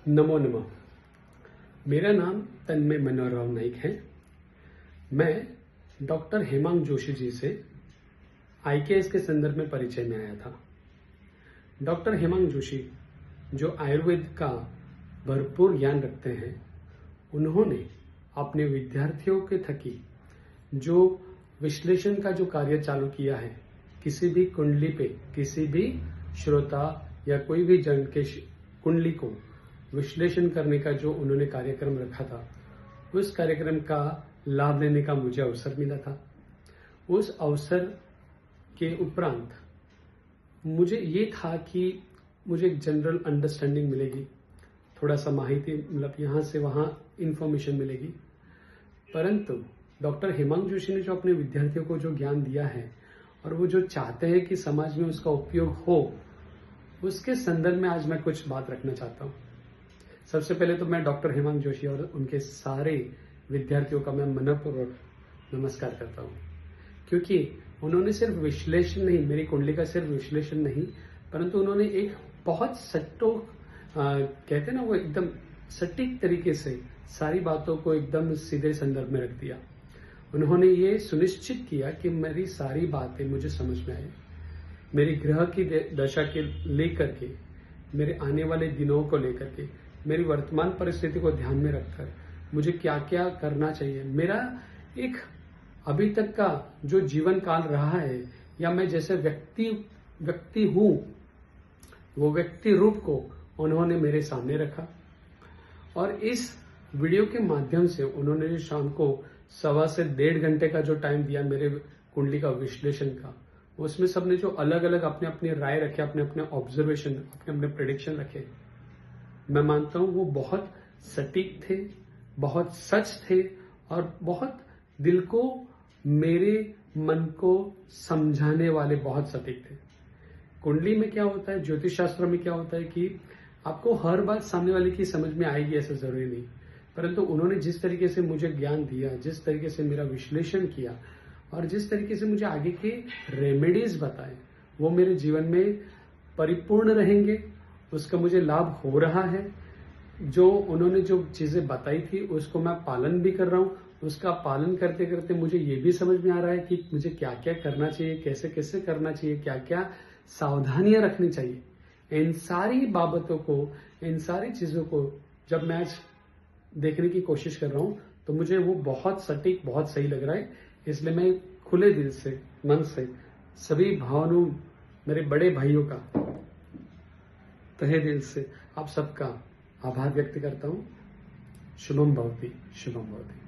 नमो नमः। मेरा नाम तन्मय मनोहर राव नाइक है। मैं डॉक्टर हेमांग जोशी जी से आईकेएस के संदर्भ में परिचय में आया था। डॉक्टर हेमांग जोशी जो आयुर्वेद का भरपूर ज्ञान रखते हैं, उन्होंने अपने विद्यार्थियों के थकी जो विश्लेषण का जो कार्य चालू किया है, किसी भी कुंडली पे किसी भी श्रोता या कोई भी जन के कुंडली को विश्लेषण करने का जो उन्होंने कार्यक्रम रखा था, उस कार्यक्रम का लाभ लेने का मुझे अवसर मिला था। उस अवसर के उपरांत मुझे ये था कि मुझे एक जनरल अंडरस्टैंडिंग मिलेगी, थोड़ा सा माहिती मतलब यहाँ से वहाँ इंफॉर्मेशन मिलेगी। परंतु डॉक्टर हेमांग जोशी ने जो अपने विद्यार्थियों को जो ज्ञान दिया है और वो जो चाहते हैं कि समाज में उसका उपयोग हो, उसके संदर्भ में आज मैं कुछ बात रखना चाहता हूँ। सबसे पहले तो मैं डॉक्टर हेमांग जोशी और उनके सारे विद्यार्थियों का मैं मनपूर्वक नमस्कार करता हूँ, क्योंकि उन्होंने सिर्फ विश्लेषण नहीं, मेरी कुंडली का सिर्फ विश्लेषण नहीं, परंतु उन्होंने एक बहुत कहते हैं ना, वो एकदम सटीक तरीके से सारी बातों को एकदम सीधे संदर्भ में रख दिया। उन्होंने ये सुनिश्चित किया कि मेरी सारी बातें मुझे समझ में आए, मेरी ग्रह की दशा के लेकर के, मेरे आने वाले दिनों को लेकर के, मेरी वर्तमान परिस्थिति को ध्यान में रखकर मुझे क्या क्या करना चाहिए, मेरा एक अभी तक का जो जीवन काल रहा है, या मैं जैसे व्यक्ति हूं, वो व्यक्ति रूप को उन्होंने मेरे सामने रखा। और इस वीडियो के माध्यम से उन्होंने जो शाम को 1.25 से 1.5 घंटे का जो टाइम दिया मेरे कुंडली का विश्लेषण का, उसमें सबने जो अलग अलग अपने अपने राय रखे, अपने अपने ऑब्जर्वेशन, अपने अपने प्रेडिक्शन रखे, मैं मानता हूं वो बहुत सटीक थे, बहुत सच थे और बहुत दिल को, मेरे मन को समझाने वाले बहुत सटीक थे। कुंडली में क्या होता है, ज्योतिष शास्त्र में क्या होता है कि आपको हर बात सामने वाले की समझ में आएगी ऐसा जरूरी नहीं, परंतु उन्होंने जिस तरीके से मुझे ज्ञान दिया, जिस तरीके से मेरा विश्लेषण किया और जिस तरीके से मुझे आगे के रेमेडीज बताए, वो मेरे जीवन में परिपूर्ण रहेंगे। उसका मुझे लाभ हो रहा है। जो उन्होंने जो चीजें बताई थी उसको मैं पालन भी कर रहा हूँ। उसका पालन करते करते मुझे ये भी समझ में आ रहा है कि मुझे क्या क्या करना चाहिए, कैसे कैसे करना चाहिए, क्या क्या सावधानियां रखनी चाहिए। इन सारी बाबतों को, इन सारी चीजों को जब मैं आज देखने की कोशिश कर रहा हूं, तो मुझे वो बहुत सटीक, बहुत सही लग रहा है। इसलिए मैं खुले दिल से, मन से सभी भावनाओं, मेरे बड़े भाइयों का तहे दिल से आप सबका आभार व्यक्त करता हूं। शुभम भवती, शुभम भवती।